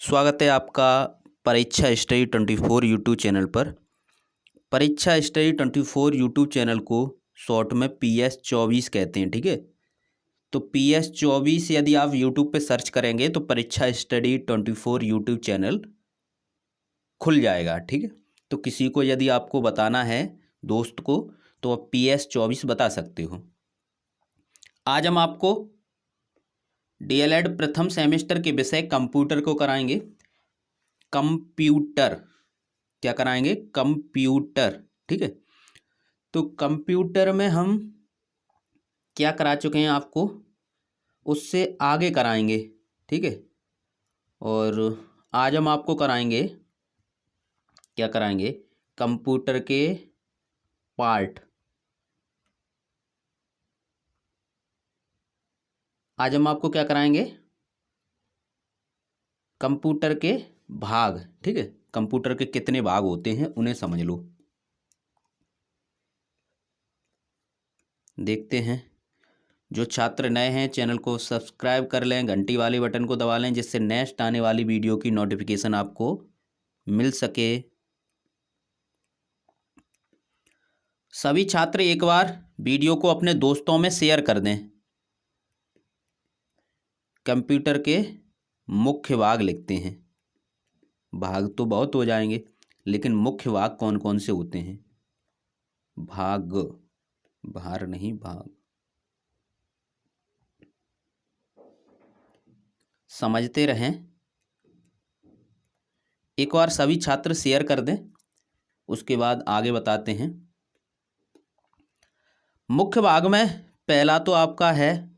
स्वागत है आपका परीक्षा स्टडी 24 यूट्यूब चैनल पर। परीक्षा स्टडी 24 यूट्यूब चैनल को शॉर्ट में PS24 कहते हैं, ठीक है। तो PS24 यदि आप यूट्यूब पे सर्च करेंगे तो परीक्षा स्टडी 24 यूट्यूब चैनल खुल जाएगा, ठीक है। तो किसी को यदि आपको बताना है दोस्त को तो आप PS24 बता सकते हो। आज हम आपको DLED प्रथम सेमेस्टर के विषय कंप्यूटर को कराएंगे। कंप्यूटर क्या कराएंगे? कंप्यूटर, ठीक है। तो कंप्यूटर में हम क्या करा चुके हैं आपको, उससे आगे कराएंगे, ठीक है। और आज हम आपको कराएंगे, क्या कराएंगे? कंप्यूटर के पार्ट। आज हम आपको क्या कराएंगे? कंप्यूटर के भाग, ठीक है। कंप्यूटर के कितने भाग होते हैं उन्हें समझ लो। देखते हैं। जो छात्र नए हैं चैनल को सब्सक्राइब कर लें, घंटी वाले बटन को दबा लें जिससे नेक्स्ट आने वाली वीडियो की नोटिफिकेशन आपको मिल सके। सभी छात्र एक बार वीडियो को अपने दोस्तों में शेयर कर दें। कंप्यूटर के मुख्य भाग लिखते हैं। भाग तो बहुत हो जाएंगे लेकिन मुख्य भाग कौन कौन से होते हैं? भाग, भार नहीं, भाग। समझते रहें। एक बार सभी छात्र शेयर कर दें, उसके बाद आगे बताते हैं। मुख्य भाग में पहला तो आपका है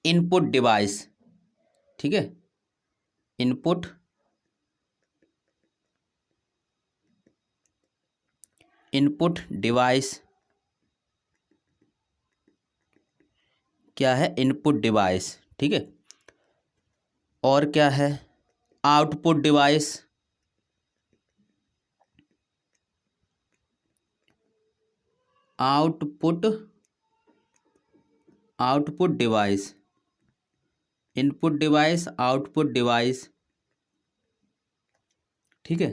इनपुट डिवाइस, ठीक है। इनपुट डिवाइस क्या है? इनपुट डिवाइस, ठीक है। और क्या है? Output device. Output device, input device, output device, ठीक है।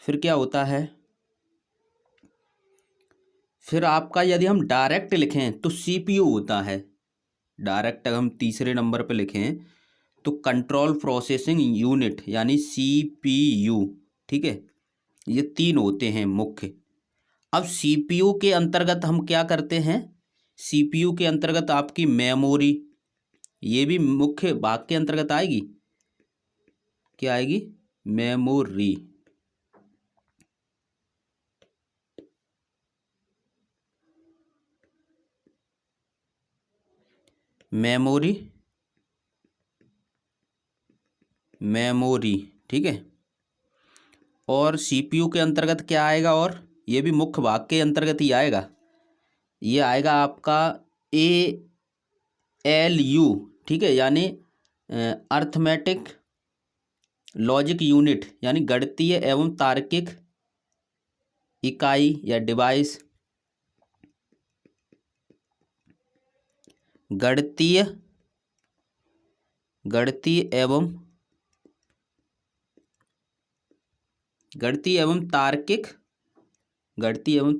फिर क्या होता है? फिर आपका यदि हम डायरेक्ट लिखें तो CPU होता है। डायरेक्ट अगर हम तीसरे नंबर पे लिखें तो कंट्रोल प्रोसेसिंग यूनिट यानी CPU, ठीक है। ये तीन होते हैं मुख्य। अब CPU के अंतर्गत हम क्या करते हैं? CPU के अंतर्गत आपकी मेमोरी, ये भी मुख्य भाग के अंतर्गत आएगी। क्या आएगी? मेमोरी। मेमोरी, ठीक है। और CPU के अंतर्गत क्या आएगा? और ये भी मुख्य भाग के अंतर्गत ही आएगा। ये आएगा आपका ALU, ठीक है, यानी अर्थमेटिक लॉजिक यूनिट यानी गणितीय एवं तार्किक इकाई या डिवाइस। गणितीय एवं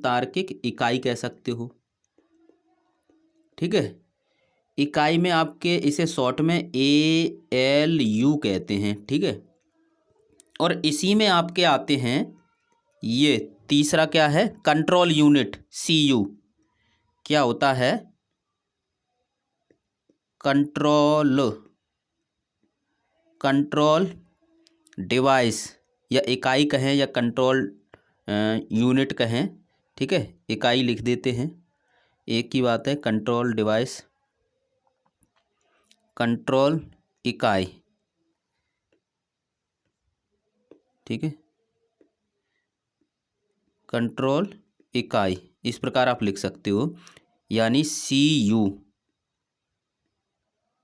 तार्किक इकाई कह सकते हो, ठीक है। इकाई में आपके इसे शॉर्ट में ALU कहते हैं, ठीक है। और इसी में आपके आते हैं ये तीसरा क्या है? Control unit CU। क्या होता है? कंट्रोल डिवाइस या इकाई कहें या कंट्रोल यूनिट कहें, ठीक है। इकाई लिख देते हैं, एक ही बात है। कंट्रोल डिवाइस, कंट्रोल इकाई, ठीक है। कंट्रोल इकाई इस प्रकार आप लिख सकते हो, यानी CU,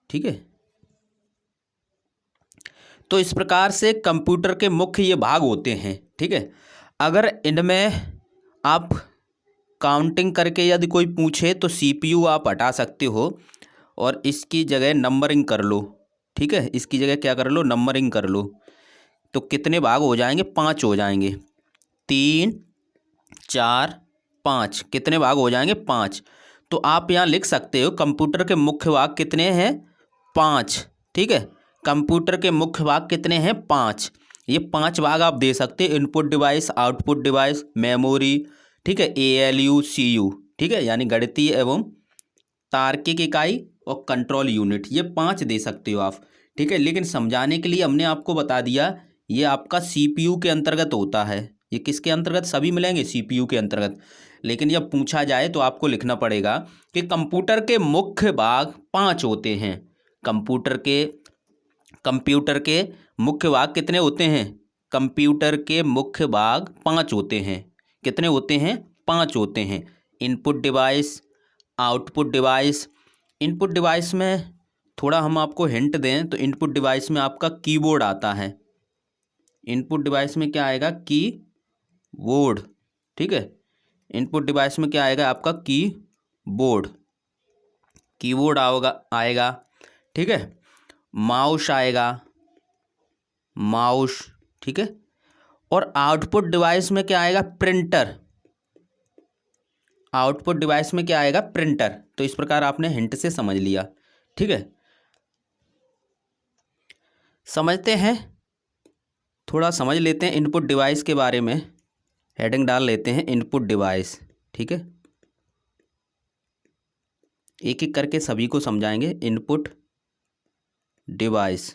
ठीक है। तो इस प्रकार से कंप्यूटर के मुख्य ये भाग होते हैं, ठीक है। अगर इनमें आप काउंटिंग करके यदि कोई पूछे तो CPU आप हटा सकते हो और इसकी जगह नंबरिंग कर लो, ठीक है, इसकी जगह क्या कर लो, नंबरिंग कर लो। तो कितने भाग हो जाएंगे, 5 हो जाएंगे। 3 4 5, कितने भाग हो जाएंगे, 5। तो आप यहाँ लिख सकते हो कंप्यूटर के मुख्य भाग कितने हैं, 5। ठीक है, कंप्यूटर के मुख्य भाग कितने हैं, 5। ये 5 भाग आप दे सकते हो, input device, output device, memory, ठीक है, ALU CU, ठीक है, यानी गणितीय एवं तार्किक इकाई और कंट्रोल यूनिट, ये 5 दे सकते हो आप। ठीक है, लेकिन समझाने के लिए हमने आपको बता दिया ये आपका CPU के अंतर्गत होता है। ये किसके अंतर्गत, सभी मिलेंगे CPU के अंतर्गत। लेकिन जब पूछा जाए तो आपको लिखना पड़ेगा कि कंप्यूटर के मुख्य भाग 5 होते हैं। कंप्यूटर के मुख्य भाग कितने होते हैं, कंप्यूटर के मुख्य भाग 5 होते हैं। कितने होते हैं, 5 होते हैं। Input device, output device. Input device में थोड़ा हम आपको हिंट दें तो इनपुट डिवाइस में आपका कीबोर्ड आता है। इनपुट डिवाइस में क्या आएगा, कीबोर्ड। ठीक है, इनपुट डिवाइस में क्या आएगा आपका, कीबोर्ड। कीबोर्ड आएगा। ठीक है, माउस आएगा, माउस। ठीक है, और आउटपुट डिवाइस में क्या आएगा, प्रिंटर। आउटपुट डिवाइस में क्या आएगा, प्रिंटर। तो इस प्रकार आपने हिंट से समझ लिया। ठीक है, समझते हैं, थोड़ा समझ लेते हैं इनपुट डिवाइस के बारे में। हेडिंग डाल लेते हैं इनपुट डिवाइस। ठीक है, एक एक करके सभी को समझाएंगे। इनपुट डिवाइस,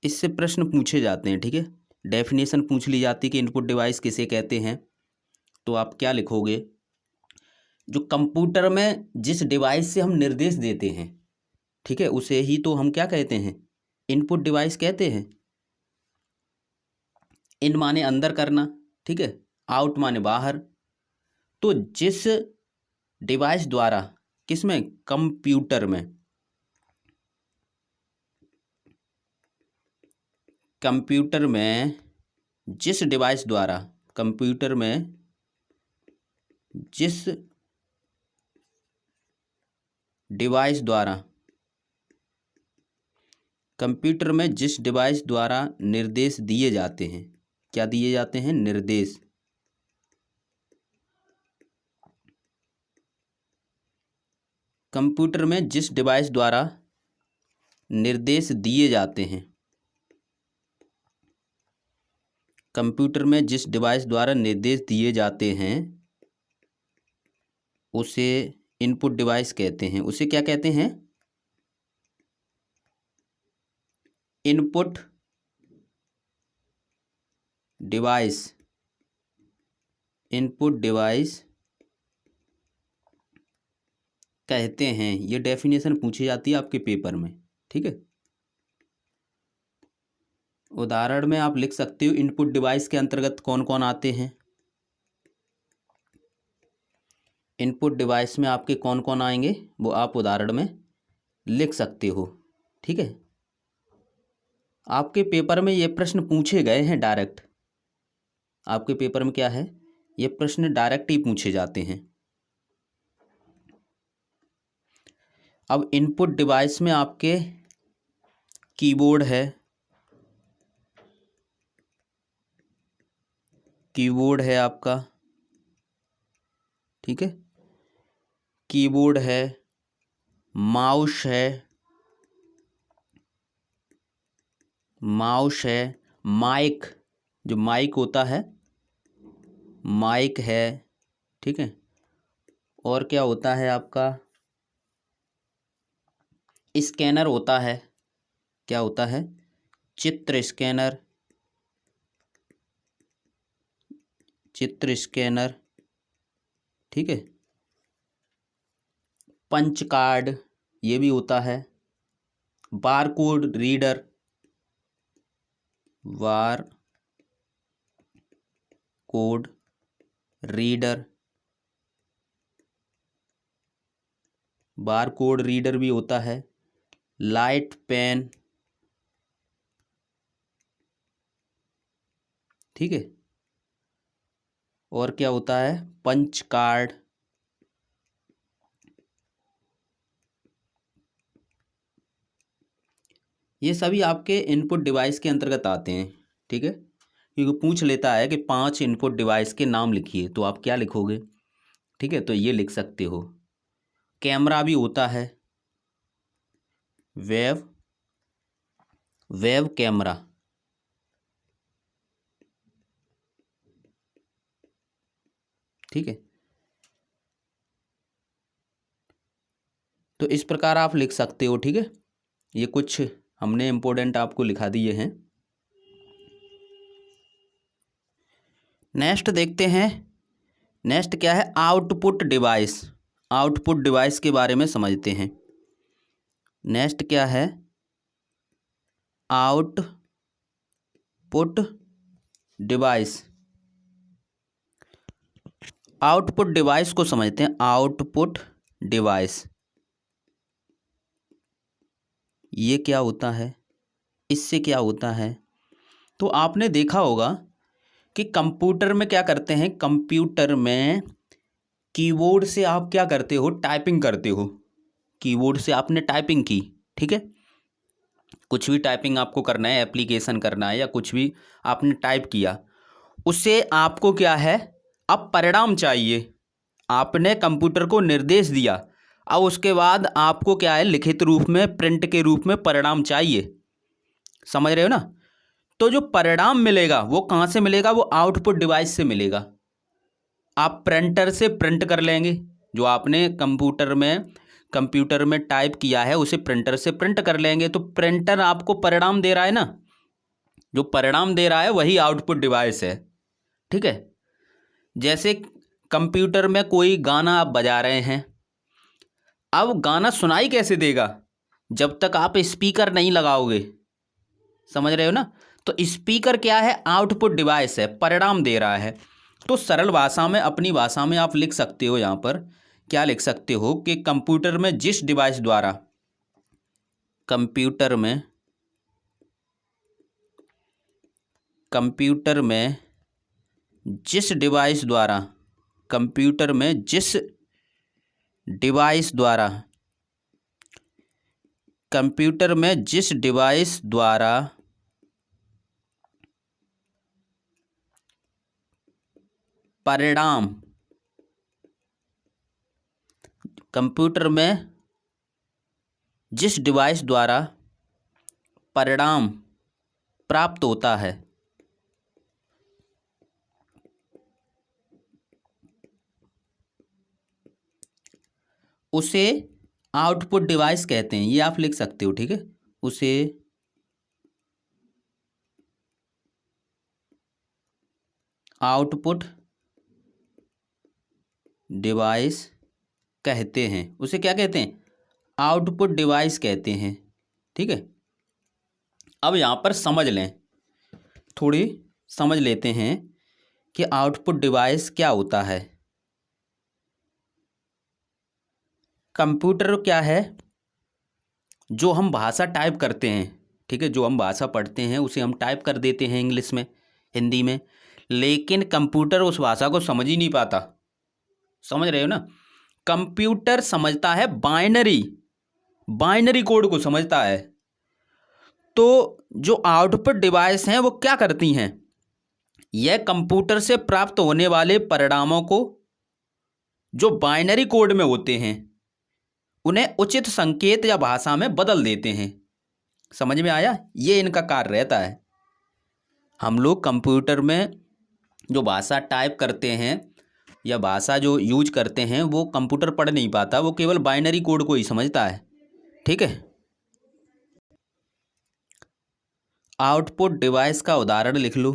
इससे प्रश्न पूछे जाते हैं। ठीक है, डेफिनेशन पूछ ली जाती है कि इनपुट डिवाइस किसे कहते हैं। तो आप क्या लिखोगे, जो कंप्यूटर में जिस डिवाइस से हम निर्देश देते हैं, ठीक है, उसे ही तो हम क्या कहते हैं, इनपुट डिवाइस कहते हैं। इन माने अंदर करना, ठीक है, आउट माने बाहर। तो जिस डिवाइस द्वारा, किसमें, कंप्यूटर में, कंप्यूटर में जिस डिवाइस द्वारा, कंप्यूटर में जिस डिवाइस द्वारा, कंप्यूटर में जिस डिवाइस द्वारा निर्देश दिए जाते हैं, क्या दिए जाते हैं, निर्देश। कंप्यूटर में जिस डिवाइस द्वारा निर्देश दिए जाते हैं, कंप्यूटर में जिस डिवाइस द्वारा निर्देश दिए जाते हैं उसे इनपुट डिवाइस कहते हैं। उसे क्या कहते हैं, इनपुट डिवाइस। इनपुट डिवाइस कहते हैं। ये डेफिनेशन पूछी जाती है आपके पेपर में। ठीक है, उदाहरण में आप लिख सकते हो इनपुट डिवाइस के अंतर्गत कौन कौन आते हैं। इनपुट डिवाइस में आपके कौन कौन आएंगे वो आप उदाहरण में लिख सकते हो। ठीक है, आपके पेपर में ये प्रश्न पूछे गए हैं डायरेक्ट। आपके पेपर में क्या है, ये प्रश्न डायरेक्ट ही पूछे जाते हैं। अब इनपुट डिवाइस में आपके कीबोर्ड है, कीबोर्ड है आपका। ठीक है, कीबोर्ड है, माउस है, माउस है, माइक, जो माइक होता है, माइक है। ठीक है, और क्या होता है आपका, स्कैनर होता है। क्या होता है, चित्र स्कैनर, चित्र स्कैनर। ठीक है, पंच कार्ड, ये भी होता है। Barcode reader, bar code reader, barcode reader भी होता है। Light pen. ठीक है, और क्या होता है, पंच कार्ड। ये सभी आपके इनपुट डिवाइस के अंतर्गत आते हैं, ठीक है। क्योंकि पूछ लेता है कि 5 इनपुट डिवाइस के नाम लिखिए, तो आप क्या लिखोगे, ठीक है। तो ये लिख सकते हो। कैमरा भी होता है, वेब कैमरा, ठीक है। तो इस प्रकार आप लिख सकते हो, ठीक है। ये कुछ हमने इम्पोर्टेंट आपको लिखा दिए हैं। नेक्स्ट देखते हैं। नेक्स्ट क्या है, आउटपुट डिवाइस। आउटपुट डिवाइस के बारे में समझते हैं। नेक्स्ट क्या है, आउटपुट डिवाइस। आउटपुट डिवाइस को समझते हैं। आउटपुट डिवाइस ये क्या होता है, इससे क्या होता है। तो आपने देखा होगा कि कंप्यूटर में क्या करते हैं, कंप्यूटर में कीबोर्ड से आप क्या करते हो, टाइपिंग करते हो। कीबोर्ड से आपने टाइपिंग की, ठीक है। कुछ भी टाइपिंग आपको करना है, एप्लीकेशन करना है या कुछ भी आपने टाइप किया, उससे आपको क्या है, अब परिणाम चाहिए। आपने कंप्यूटर को निर्देश दिया, अब उसके बाद आपको क्या है, लिखित रूप में, प्रिंट के रूप में परिणाम चाहिए। समझ रहे हो ना। तो जो परिणाम मिलेगा वो कहाँ से मिलेगा, वो आउटपुट डिवाइस से मिलेगा। आप प्रिंटर से प्रिंट कर लेंगे, जो आपने कंप्यूटर में टाइप किया है उसे प्रिंटर से प्रिंट कर लेंगे। तो प्रिंटर आपको परिणाम दे रहा है ना, जो परिणाम दे रहा है वही आउटपुट डिवाइस है, ठीक है। जैसे कंप्यूटर में कोई गाना आप बजा रहे हैं, अब गाना सुनाई कैसे देगा, जब तक आप स्पीकर नहीं लगाओगे। समझ रहे हो ना। तो स्पीकर क्या है, आउटपुट डिवाइस है, परिणाम दे रहा है। तो सरल भाषा में, अपनी भाषा में आप लिख सकते हो, यहाँ पर क्या लिख सकते हो कि कंप्यूटर में जिस डिवाइस द्वारा, कंप्यूटर में जिस डिवाइस द्वारा, कंप्यूटर में जिस डिवाइस द्वारा, कंप्यूटर में जिस डिवाइस द्वारा परिणाम, कंप्यूटर में जिस डिवाइस द्वारा परिणाम प्राप्त होता है, उसे आउटपुट डिवाइस कहते हैं। ये आप लिख सकते हो, ठीक है। उसे आउटपुट डिवाइस कहते हैं। उसे क्या कहते हैं, आउटपुट डिवाइस कहते हैं, ठीक है। अब यहाँ पर समझ लें, थोड़ी समझ लेते हैं कि आउटपुट डिवाइस क्या होता है। कंप्यूटर क्या है, जो हम भाषा टाइप करते हैं, ठीक है, जो हम भाषा पढ़ते हैं उसे हम टाइप कर देते हैं इंग्लिश में, हिंदी में, लेकिन कंप्यूटर उस भाषा को समझ ही नहीं पाता। समझ रहे हो ना। कंप्यूटर समझता है बाइनरी कोड को समझता है। तो जो आउटपुट डिवाइस हैं वो क्या करती हैं, यह कंप्यूटर से प्राप्त होने वाले परिणामों को, जो बाइनरी कोड में होते हैं, उन्हें उचित संकेत या भाषा में बदल देते हैं। समझ में आया, ये इनका कार्य रहता है। हम लोग कंप्यूटर में जो भाषा टाइप करते हैं या भाषा जो यूज करते हैं वो कंप्यूटर पढ़ नहीं पाता, वो केवल बाइनरी कोड को ही समझता है, ठीक है। आउटपुट डिवाइस का उदाहरण लिख लो,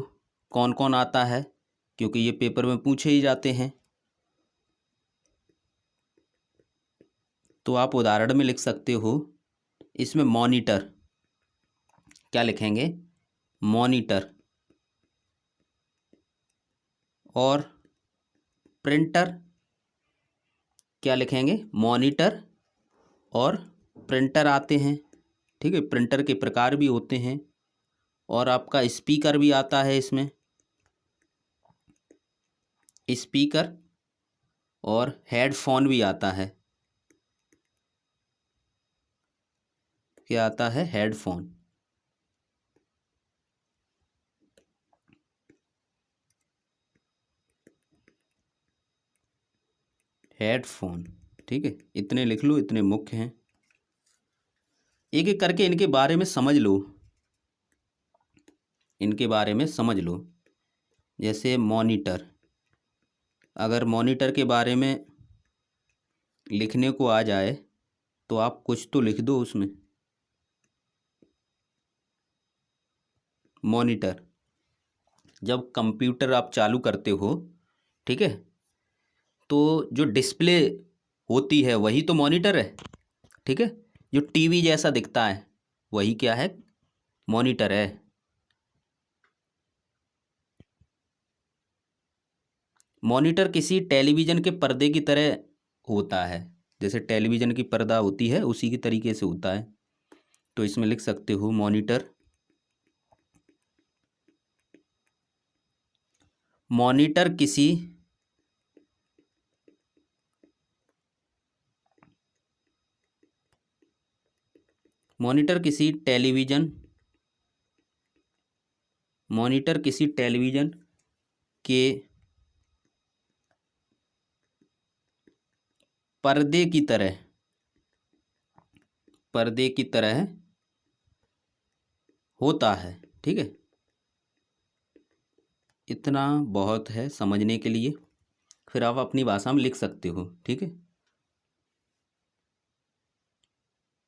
कौन कौन आता है, क्योंकि ये पेपर में पूछे ही जाते हैं। तो आप उदाहरण में लिख सकते हो, इसमें मॉनिटर, क्या लिखेंगे, मॉनिटर, और प्रिंटर, क्या लिखेंगे, मॉनिटर और प्रिंटर आते हैं, ठीक है। प्रिंटर के प्रकार भी होते हैं, और आपका स्पीकर भी आता है इसमें, स्पीकर, और हेडफोन भी आता है। क्या आता है, हेडफोन। हेडफोन। ठीक है, इतने लिख लो, इतने मुख्य हैं। एक एक करके इनके बारे में समझ लो, इनके बारे में समझ लो। जैसे मॉनिटर, अगर मॉनिटर के बारे में लिखने को आ जाए तो आप कुछ तो लिख दो उसमें। मॉनिटर, जब कंप्यूटर आप चालू करते हो, ठीक है, तो जो डिस्प्ले होती है वही तो मॉनिटर है। ठीक है, जो टीवी जैसा दिखता है वही क्या है, मॉनिटर है। मॉनिटर किसी टेलीविज़न के पर्दे की तरह होता है, जैसे टेलीविज़न की पर्दा होती है उसी की तरीके से होता है। तो इसमें लिख सकते हो मॉनिटर। मॉनिटर किसी मॉनिटर किसी टेलीविज़न मॉनिटर किसी टेलीविज़न के पर्दे की तरह होता है। ठीक है, इतना बहुत है समझने के लिए, फिर आप अपनी भाषा में लिख सकते हो। ठीक है,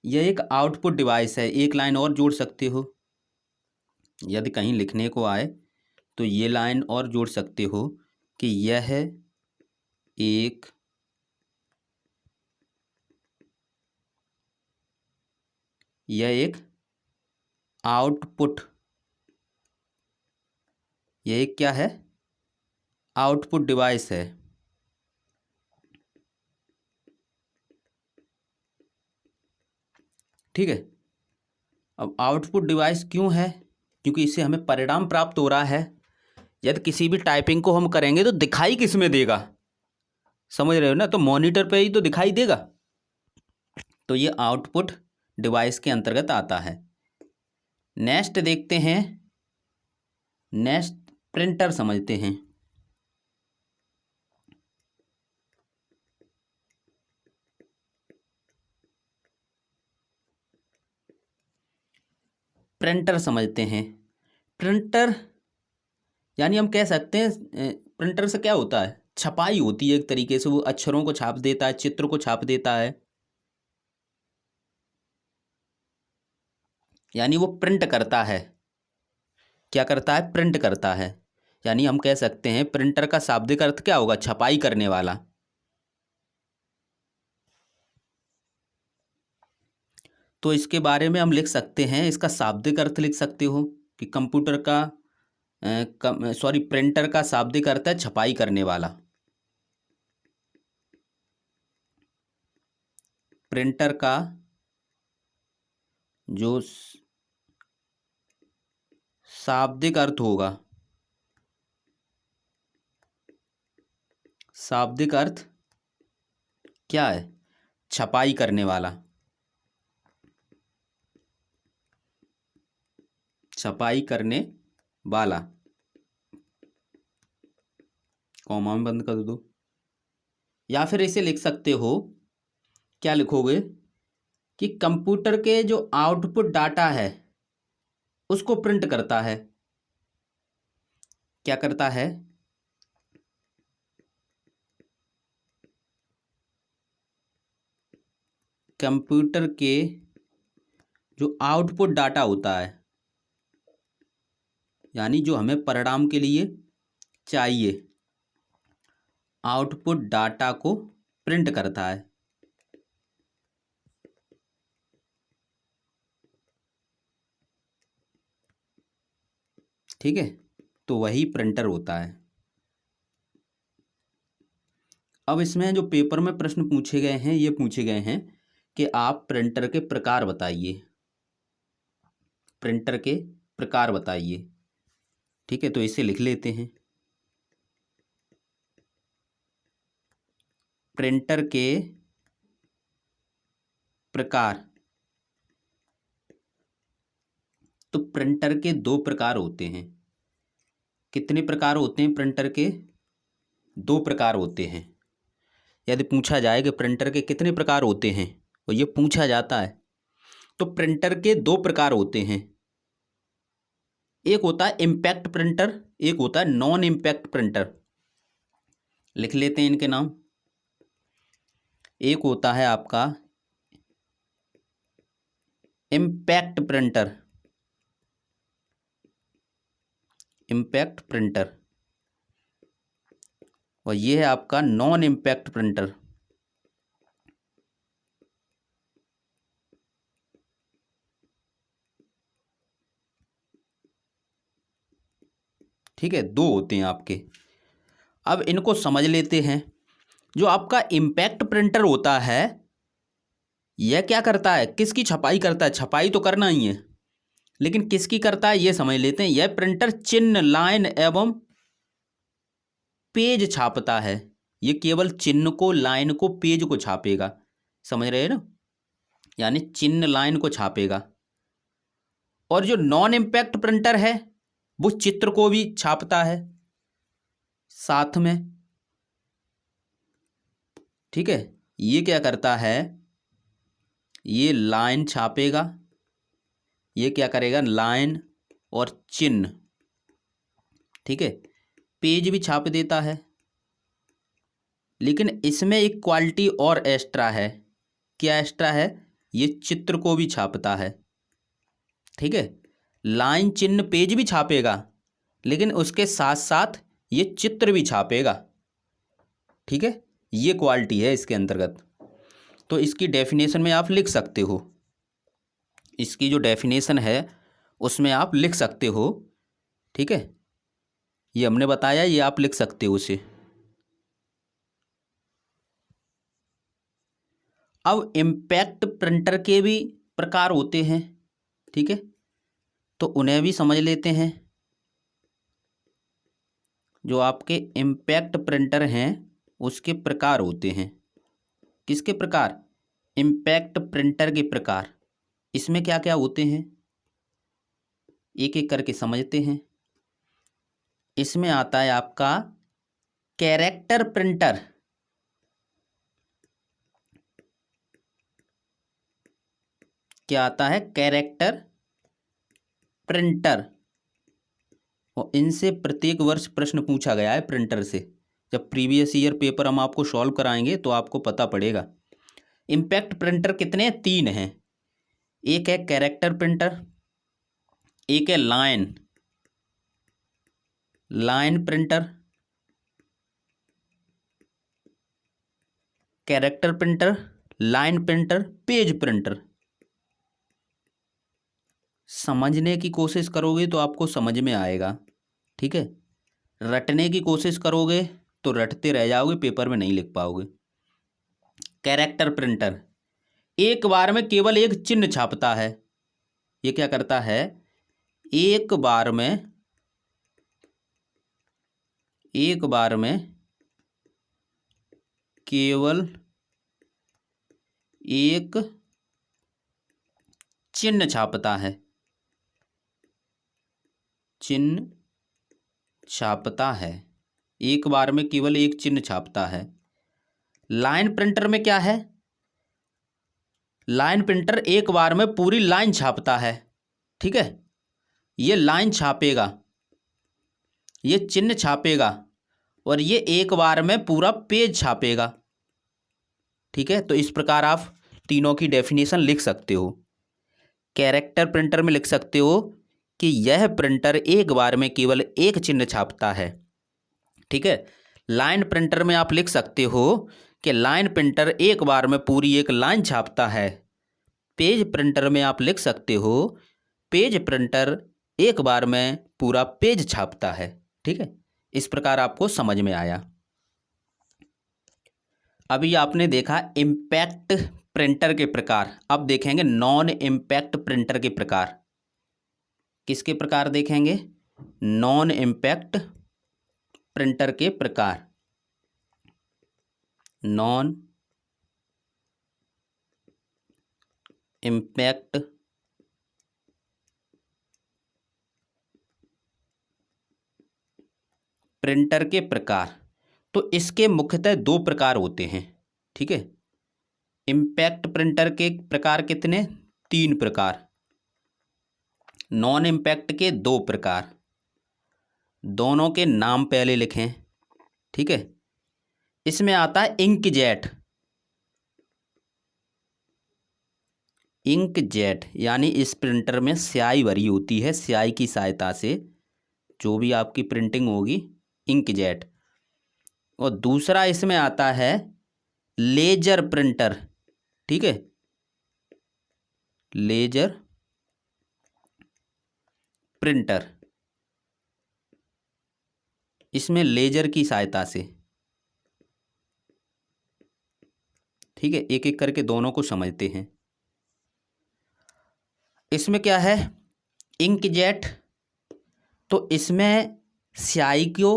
यह एक आउटपुट डिवाइस है। एक लाइन और जोड़ सकते हो, यदि कहीं लिखने को आए तो ये लाइन और जोड़ सकते हो कि एक यह एक आउटपुट यह एक क्या है, आउटपुट डिवाइस है। ठीक है, अब आउटपुट डिवाइस क्यों है, क्योंकि इससे हमें परिणाम प्राप्त हो रहा है। यदि किसी भी टाइपिंग को हम करेंगे तो दिखाई किस में देगा, समझ रहे हो ना, तो मॉनिटर पे ही तो दिखाई देगा। तो ये आउटपुट डिवाइस के अंतर्गत आता है। नेक्स्ट देखते हैं, नेक्स्ट प्रिंटर समझते हैं। प्रिंटर समझते हैं। प्रिंटर यानी हम कह सकते हैं प्रिंटर से क्या होता है, छपाई होती है एक तरीके से, वो अक्षरों को छाप देता है, चित्र को छाप देता है, यानी वो प्रिंट करता है। क्या करता है, प्रिंट करता है। यानी हम कह सकते हैं प्रिंटर का शाब्दिक अर्थ क्या होगा, छपाई करने वाला। तो इसके बारे में हम लिख सकते हैं, इसका शाब्दिक अर्थ लिख सकते हो कि कंप्यूटर का प्रिंटर का शाब्दिक अर्थ है छपाई करने वाला। प्रिंटर का जो शाब्दिक अर्थ होगा, शाब्दिक अर्थ क्या है, छपाई करने वाला। छपाई करने वाला, कॉमा में बंद कर दो। या फिर इसे लिख सकते हो, क्या लिखोगे कि कंप्यूटर के जो आउटपुट डाटा है उसको प्रिंट करता है। क्या करता है, कंप्यूटर के जो आउटपुट डाटा होता है, यानी जो हमें परिणाम के लिए चाहिए, आउटपुट डाटा को प्रिंट करता है। ठीक है, तो वही प्रिंटर होता है। अब इसमें जो पेपर में प्रश्न पूछे गए हैं, ये पूछे गए हैं कि आप प्रिंटर के प्रकार बताइए, प्रिंटर के प्रकार बताइए। ठीक है, तो इसे लिख लेते हैं, प्रिंटर के प्रकार। तो प्रिंटर के दो प्रकार होते हैं। कितने प्रकार होते हैं प्रिंटर के, दो प्रकार होते हैं। यदि पूछा जाए कि प्रिंटर के कितने प्रकार होते हैं और ये पूछा जाता है, तो प्रिंटर के दो प्रकार होते हैं। एक होता है इम्पैक्ट प्रिंटर, एक होता है नॉन इम्पैक्ट प्रिंटर। लिख लेते हैं इनके नाम। एक होता है आपका इम्पैक्ट प्रिंटर, इम्पैक्ट प्रिंटर, और ये है आपका नॉन इम्पैक्ट प्रिंटर। ठीक है, दो होते हैं आपके। अब इनको समझ लेते हैं। जो आपका इम्पैक्ट प्रिंटर होता है, यह क्या करता है, किसकी छपाई करता है? छपाई तो करना ही है, लेकिन किसकी करता है ये समझ लेते हैं। यह प्रिंटर चिन्ह, लाइन एवं पेज छापता है। ये केवल चिन्ह को, लाइन को, पेज को छापेगा। समझ रहे हैं ना? यानी चिन्ह, लाइन को छापेगा। और जो नॉन इम्पैक्ट प्रिंटर है वो चित्र को भी छापता है साथ में। ठीक है, ये क्या करता है, ये लाइन छापेगा, ये क्या करेगा, लाइन और चिन्ह। ठीक है, पेज भी छाप देता है। लेकिन इसमें एक क्वालिटी और एक्स्ट्रा है। क्या एक्स्ट्रा है? ये चित्र को भी छापता है। ठीक है, लाइन, चिन्ह, पेज भी छापेगा, लेकिन उसके साथ साथ ये चित्र भी छापेगा। ठीक है, ये क्वालिटी है इसके अंतर्गत। तो इसकी डेफिनेशन में आप लिख सकते हो, इसकी जो डेफिनेशन है उसमें आप लिख सकते हो। ठीक है, ये हमने बताया, ये आप लिख सकते हो उसे। अब इम्पैक्ट प्रिंटर के भी प्रकार होते हैं। ठीक है, तो उन्हें भी समझ लेते हैं। जो आपके इम्पैक्ट प्रिंटर हैं उसके प्रकार होते हैं। किसके प्रकार? इम्पैक्ट प्रिंटर के प्रकार। इसमें क्या क्या होते हैं एक एक करके समझते हैं। इसमें आता है आपका कैरेक्टर प्रिंटर। क्या आता है? Character printer. और इनसे प्रत्येक वर्ष प्रश्न पूछा गया है प्रिंटर से। जब प्रीवियस ईयर पेपर हम आपको सॉल्व कराएंगे तो आपको पता पड़ेगा। इम्पैक्ट प्रिंटर कितने? 3 हैं। एक है कैरेक्टर प्रिंटर, एक है line, line printer, character printer, line printer, page printer. समझने की कोशिश करोगे तो आपको समझ में आएगा। ठीक है, रटने की कोशिश करोगे तो रटते रह जाओगे, पेपर में नहीं लिख पाओगे। कैरेक्टर प्रिंटर एक बार में केवल एक चिन्ह छापता है। ये क्या करता है? एक बार में केवल एक चिन्ह छापता है। चिन्ह छापता है, एक बार में केवल एक चिन्ह छापता है। लाइन प्रिंटर में क्या है? लाइन प्रिंटर एक बार में पूरी लाइन छापता है। ठीक है, ये लाइन छापेगा, ये चिन्ह छापेगा, और ये एक बार में पूरा पेज छापेगा। ठीक है, तो इस प्रकार आप तीनों की डेफिनेशन लिख सकते हो। कैरेक्टर प्रिंटर में लिख सकते हो कि यह प्रिंटर एक बार में केवल एक चिन्ह छापता है। ठीक है, लाइन प्रिंटर में आप लिख सकते हो कि लाइन प्रिंटर एक बार में पूरी एक लाइन छापता है। पेज प्रिंटर में आप लिख सकते हो पेज प्रिंटर एक बार में पूरा पेज छापता है। ठीक है, इस प्रकार आपको समझ में आया। अभी आपने देखा इम्पैक्ट प्रिंटर के प्रकार। अब देखेंगे नॉन इम्पैक्ट प्रिंटर के प्रकार। किसके प्रकार देखेंगे? नॉन इम्पैक्ट प्रिंटर के प्रकार। नॉन इम्पैक्ट प्रिंटर के प्रकार। तो इसके मुख्यतः 2 प्रकार होते हैं। ठीक है। इम्पैक्ट प्रिंटर के प्रकार कितने? 3 प्रकार। नॉन इम्पैक्ट के 2 प्रकार। दोनों के नाम पहले लिखें, ठीक है। इसमें आता है इंकजेट। इंकजेट यानी इस प्रिंटर में स्याही भरी होती है, स्याही की सहायता से जो भी आपकी प्रिंटिंग होगी, इंकजेट। और दूसरा इसमें आता है लेजर प्रिंटर, ठीक है। लेजर प्रिंटर, इसमें लेजर की सहायता से, ठीक है। एक एक करके दोनों को समझते हैं। इसमें क्या है? इंकजेट, तो इसमें स्याही को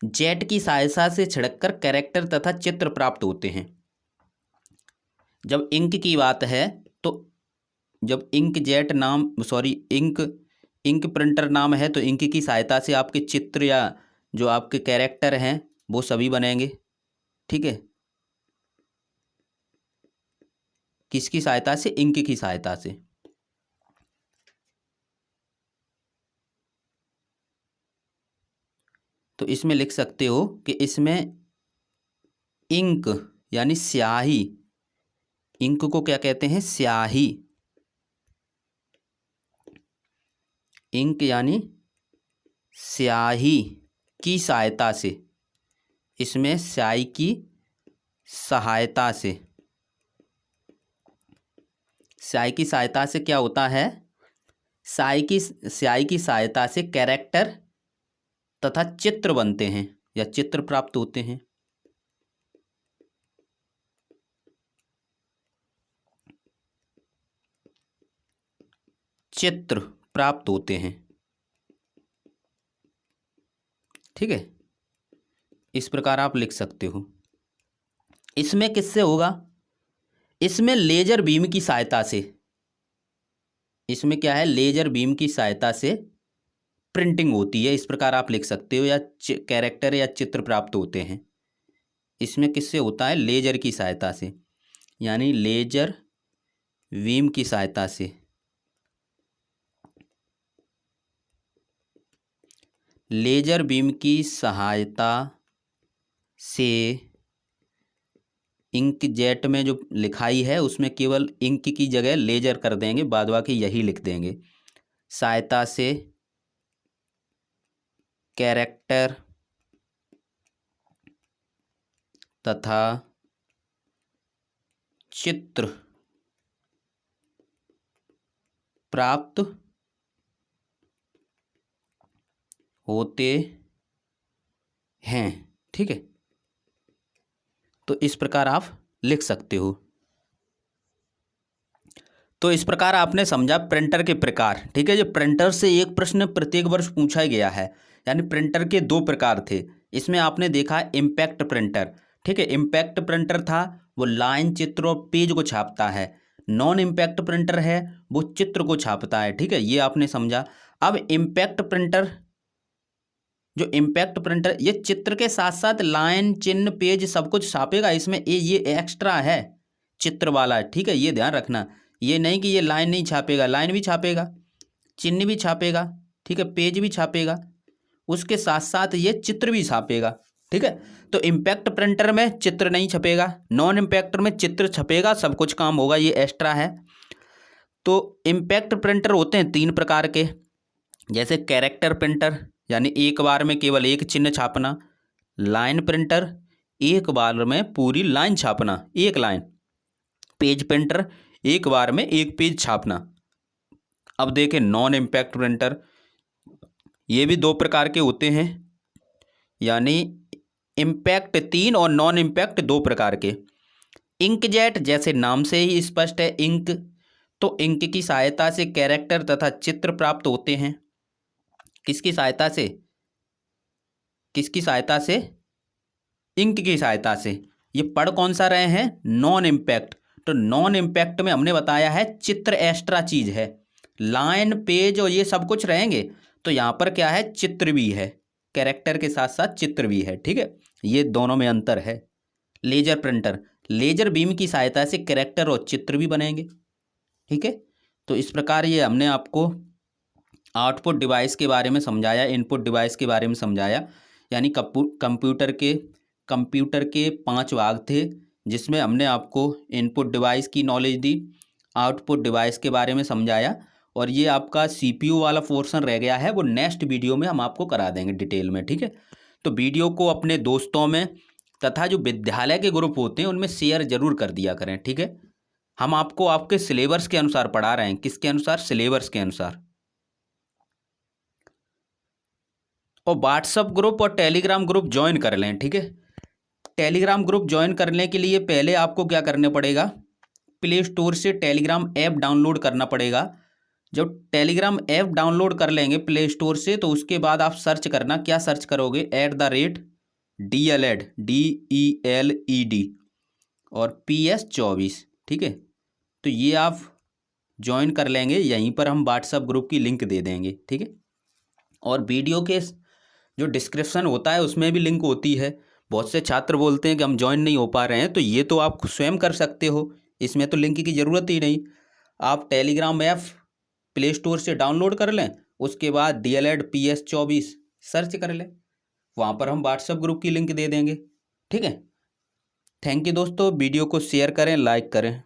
जेट की सहायता से छिड़ककर कैरेक्टर तथा चित्र प्राप्त होते हैं। जब इंक की बात है तो जब इंकजेट नाम इंक प्रिंटर नाम है तो इंक की सहायता से आपके चित्र या जो आपके कैरेक्टर हैं वो सभी बनेंगे, ठीक है। किसकी सहायता से? इंक की सहायता से। तो इसमें लिख सकते हो कि इसमें इंक यानी स्याही, इंक को क्या कहते हैं? स्याही। इंक यानी स्याही की सहायता से, इसमें स्याही की सहायता से, स्याही की सहायता से क्या होता है? स्याही की सहायता से कैरेक्टर तथा चित्र बनते हैं या चित्र प्राप्त होते हैं। चित्र प्राप्त होते हैं, ठीक है। इस प्रकार आप लिख सकते हो। इसमें किससे होगा? इसमें लेजर बीम की सहायता से। इसमें क्या है? लेजर बीम की सहायता से प्रिंटिंग होती है, इस प्रकार आप लिख सकते हो, या कैरेक्टर या चित्र प्राप्त होते हैं। इसमें किससे होता है? लेजर की सहायता से, यानी लेजर बीम की सहायता से। लेजर बीम की सहायता से इंकजेट में जो लिखाई है उसमें केवल इंक की जगह लेजर कर देंगे, बाद बाकी यही लिख देंगे। सहायता से कैरेक्टर तथा चित्र प्राप्त होते हैं, ठीक है। तो इस प्रकार आप लिख सकते हो। तो इस प्रकार आपने समझा प्रिंटर के प्रकार, ठीक है। जो प्रिंटर से एक प्रश्न प्रत्येक वर्ष पूछा गया है, यानी प्रिंटर के 2 प्रकार थे। इसमें आपने देखा इम्पैक्ट प्रिंटर, ठीक है। इम्पैक्ट प्रिंटर था वो लाइन, चित्र और पेज को छापता है। नॉन इम्पैक्ट प्रिंटर है वो चित्र को छापता है, ठीक है। ये आपने समझा। अब इम्पैक्ट प्रिंटर, जो इम्पैक्ट प्रिंटर ये चित्र के साथ साथ लाइन, चिन्ह, पेज सब कुछ छापेगा। इसमें ये एक्स्ट्रा है, चित्र वाला, ठीक है। ये ध्यान रखना, ये नहीं कि ये लाइन नहीं छापेगा, लाइन भी छापेगा, चिन्ह भी छापेगा, ठीक है, पेज भी छापेगा, उसके साथ साथ ये चित्र भी छापेगा, ठीक है। तो इम्पैक्ट प्रिंटर में चित्र नहीं छपेगा, नॉन इम्पैक्टर में चित्र छपेगा, सब कुछ काम होगा, ये एक्स्ट्रा है। तो इम्पैक्ट प्रिंटर होते हैं 3 प्रकार के, जैसे कैरेक्टर प्रिंटर यानी एक बार में केवल एक चिन्ह छापना, लाइन प्रिंटर एक बार में पूरी लाइन छापना, एक लाइन, पेज प्रिंटर एक बार में एक पेज छापना। अब देखें नॉन इम्पैक्ट प्रिंटर, ये भी 2 प्रकार के होते हैं, यानी इम्पैक्ट 3 और नॉन इम्पैक्ट 2 प्रकार के। इंकजेट जैसे नाम से ही स्पष्ट है, इंक, तो इंक की सहायता से कैरेक्टर तथा चित्र प्राप्त होते हैं। किसकी सहायता से? किसकी सहायता से? इंक की सहायता से। ये पढ़ कौन सा रहे हैं? Non impact. तो नॉन इम्पैक्ट में हमने बताया है चित्र एक्स्ट्रा चीज है, लाइन, पेज और ये सब कुछ रहेंगे, तो यहाँ पर क्या है? चित्र भी है, कैरेक्टर के साथ साथ चित्र भी है, ठीक है। ये दोनों में अंतर है। लेजर प्रिंटर, लेजर बीम की सहायता से कैरेक्टर और चित्र भी बनेंगे। ठीक है, तो इस प्रकार ये हमने आपको आउटपुट डिवाइस के बारे में समझाया, इनपुट डिवाइस के बारे में समझाया, यानी कंप्यूटर के 5 भाग थे, जिसमें हमने आपको इनपुट डिवाइस की नॉलेज दी, आउटपुट डिवाइस के बारे में समझाया, और ये आपका सीपीयू वाला पोर्शन रह गया है, वो नेक्स्ट वीडियो में हम आपको करा देंगे डिटेल में। ठीक है, तो वीडियो को अपने दोस्तों में तथा जो विद्यालय के ग्रुप होते हैं उनमें शेयर जरूर कर दिया करें। ठीक है, हम आपको आपके सिलेबस के अनुसार पढ़ा रहे हैं। किसके अनुसार? सिलेबस के अनुसार। और व्हाट्सअप ग्रुप और टेलीग्राम ग्रुप ज्वाइन कर लें। ठीक है, टेलीग्राम ग्रुप ज्वाइन करने के लिए पहले आपको क्या करने पड़ेगा? प्ले स्टोर से टेलीग्राम ऐप डाउनलोड करना पड़ेगा। जब टेलीग्राम ऐप डाउनलोड कर लेंगे प्ले स्टोर से, तो उसके बाद आप सर्च करना, क्या सर्च करोगे? @DLED DELED और PS24। ठीक है, तो ये आप ज्वाइन कर लेंगे। यहीं पर हम व्हाट्सअप ग्रुप की लिंक दे देंगे। ठीक है, और वीडियो के जो डिस्क्रिप्शन होता है उसमें भी लिंक होती है। बहुत से छात्र बोलते हैं कि हम ज्वाइन नहीं हो पा रहे हैं, तो ये तो आप स्वयं कर सकते हो, इसमें तो लिंक की ज़रूरत ही नहीं। आप टेलीग्राम ऐप प्ले स्टोर से डाउनलोड कर लें, उसके बाद DLED PS24 सर्च कर लें, वहाँ पर हम व्हाट्सएप ग्रुप की लिंक दे देंगे। ठीक है, थैंक यू दोस्तों, वीडियो को शेयर करें, लाइक करें।